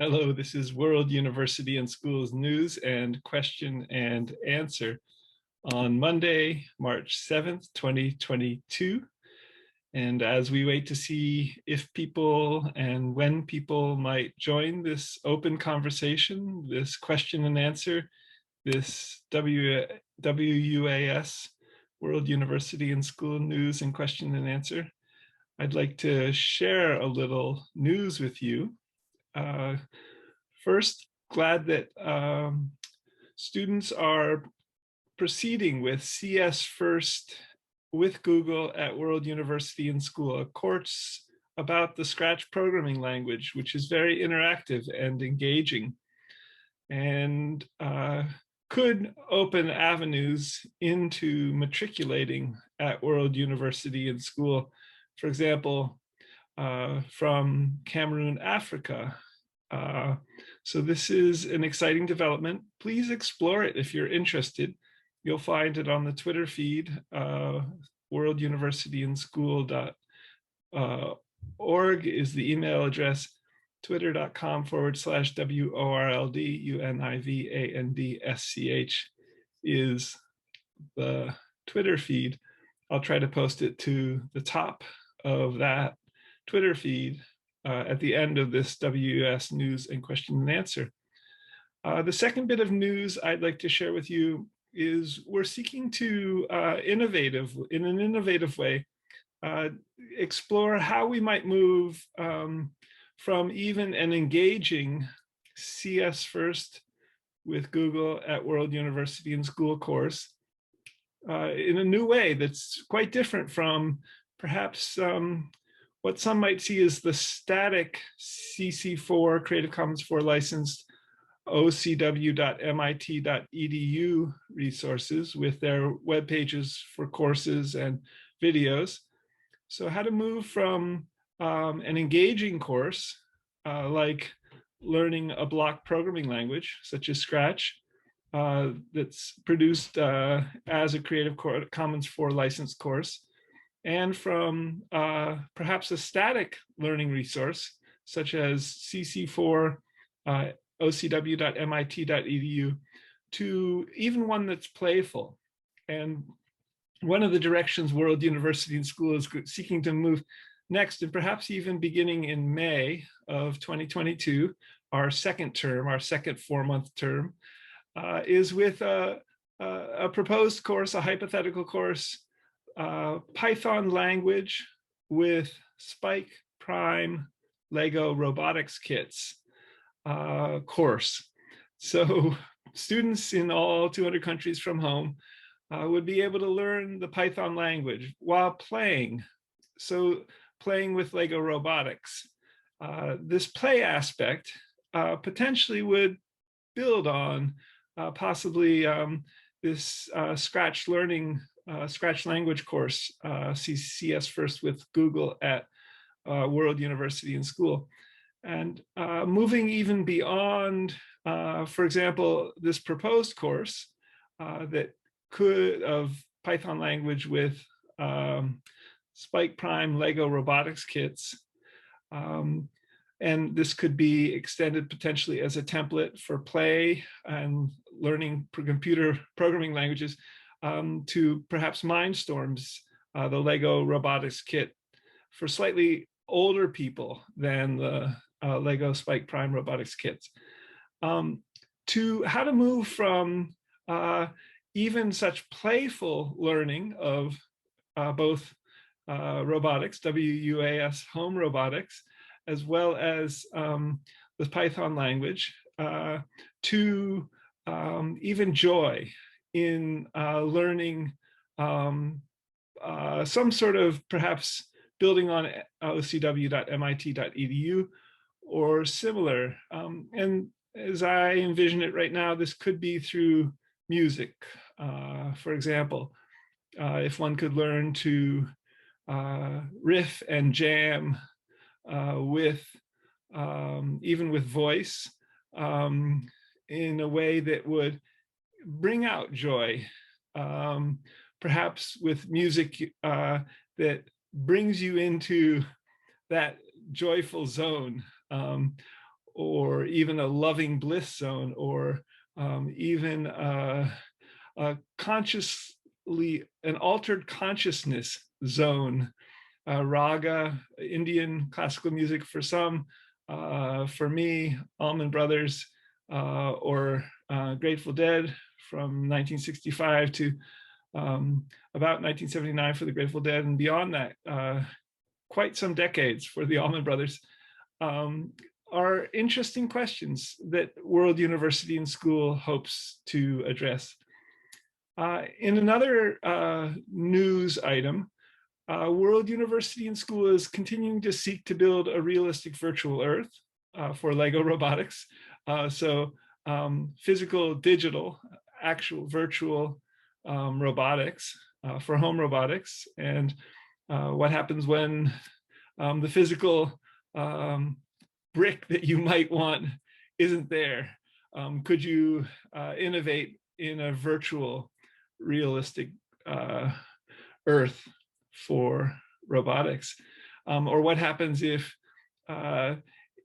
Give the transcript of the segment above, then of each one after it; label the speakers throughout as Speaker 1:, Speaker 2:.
Speaker 1: Hello, this is World University and Schools News and Question and Answer on Monday, March 7th, 2022. And as we wait to see if people and when people might join this open conversation, this question and answer, this WUaS, World University and School News and Question and Answer, I'd like to share a little news with you. First, glad that students are proceeding with CS First with Google at World University and School, a course about the Scratch programming language, which is very interactive and engaging, and could open avenues into matriculating at World University and School. For example, from Cameroon, Africa. So this is an exciting development. Please explore it if you're interested. You'll find it on the Twitter feed, World University and School.org is the email address. Twitter.com/WORLDUNIVANDSCH is the Twitter feed. I'll try to post it to the top of that Twitter feed at the end of this WUaS news and question and answer. The second bit of news I'd like to share with you is we're seeking to in an innovative way, explore how we might move from even an engaging CS First with Google at World University and School course in a new way that's quite different from perhaps what some might see as the static CC4 Creative Commons 4 licensed ocw.mit.edu resources with their web pages for courses and videos. So how to move from an engaging course like learning a block programming language such as Scratch that's produced as a Creative Commons 4 licensed course, and from perhaps a static learning resource such as CC4 ocw.mit.edu to even one that's playful. And one of the directions World University and School is seeking to move next, and perhaps even beginning in May of 2022, our second term, our second 4-month term, is with a proposed course, a hypothetical course, Python language with Spike Prime Lego robotics kits course. So students in all 200 countries from home would be able to learn the Python language while playing. So playing with Lego robotics. This play aspect potentially would build on possibly this Scratch language course, CS First with Google at World University and School. And moving even beyond, for example, this proposed course that could of Python language with Spike Prime Lego robotics kits. And this could be extended potentially as a template for play and learning computer programming languages to perhaps Mindstorms, the Lego robotics kit for slightly older people than the Lego Spike Prime robotics kits. To how to move from even such playful learning of both robotics, WUaS home robotics, as well as the Python language, to even joy in learning some sort of perhaps building on ocw.mit.edu or similar. And as I envision it right now, this could be through music. For example, if one could learn to riff and jam with even with voice in a way that would bring out joy, perhaps with music that brings you into that joyful zone, or even a loving bliss zone, or even an altered consciousness zone. Raga, Indian classical music for some, for me, Allman Brothers, or Grateful Dead from 1965 to about 1979 for the Grateful Dead, and beyond that, quite some decades for the Allman Brothers, are interesting questions that World University and School hopes to address. In another news item, World University and School is continuing to seek to build a realistic virtual Earth for LEGO robotics. So physical, digital, actual virtual robotics for home robotics, and what happens when the physical brick that you might want isn't there. Could you innovate in a virtual, realistic Earth for robotics? Or what happens if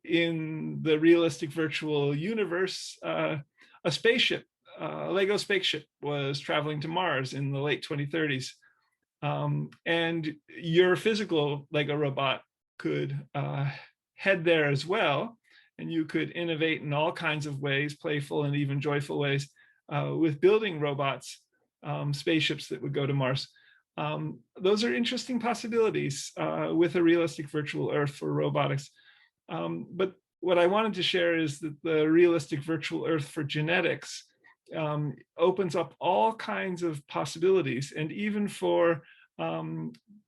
Speaker 1: in the realistic virtual universe, a spaceship, a LEGO spaceship was traveling to Mars in the late 2030s, and your physical LEGO robot could head there as well, and you could innovate in all kinds of ways, playful and even joyful ways, with building robots, spaceships that would go to Mars. Those are interesting possibilities with a realistic virtual Earth for robotics. But what I wanted to share is that the realistic virtual Earth for genetics opens up all kinds of possibilities, and even for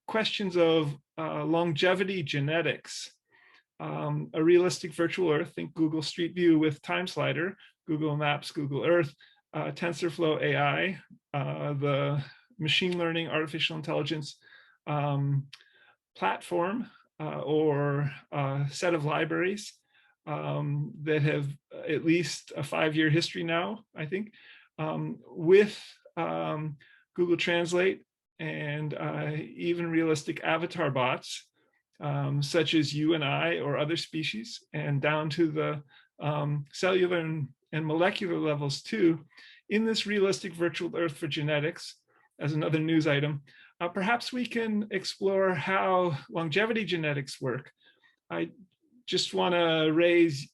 Speaker 1: questions of longevity genetics. A realistic virtual Earth, think Google Street View with Time Slider, Google Maps, Google Earth, TensorFlow AI, the machine learning, artificial intelligence platform or set of libraries that have at least a 5-year history now, I think, with Google Translate and even realistic avatar bots, such as you and I or other species, and down to the cellular and molecular levels too, in this realistic virtual Earth for genetics, as another news item. Perhaps we can explore how longevity genetics work. I just want to raise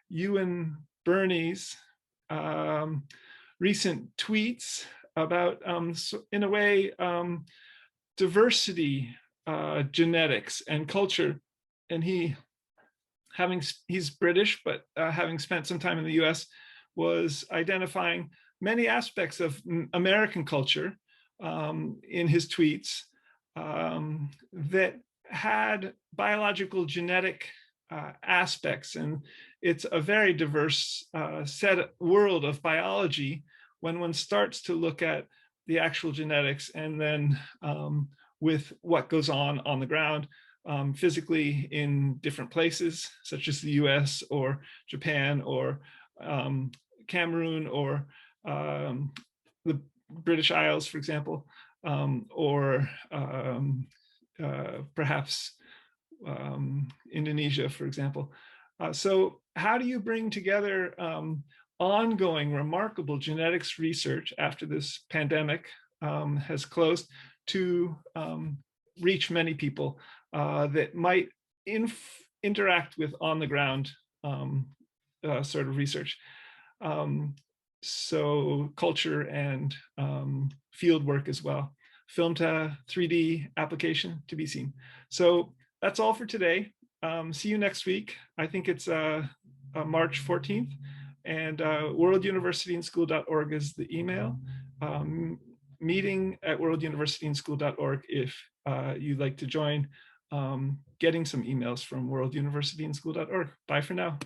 Speaker 1: you and Bernie's recent tweets about, in a way, diversity, genetics, and culture. And he's British, but having spent some time in the US, was identifying many aspects of American culture in his tweets that had biological genetic aspects. And it's a very diverse world of biology when one starts to look at the actual genetics, and then with what goes on the ground physically in different places, such as the US or Japan or Cameroon or the British Isles, for example, or perhaps Indonesia, for example. So how do you bring together ongoing remarkable genetics research after this pandemic has closed to reach many people that might interact with on the ground sort of research? So culture and field work as well. Film to 3D application to be seen. So that's all for today. See you next week. I think it's March 14th. And worlduniversityandschool.org is the email. Meeting at worlduniversityandschool.org if you'd like to join getting some emails from worlduniversityandschool.org. Bye for now.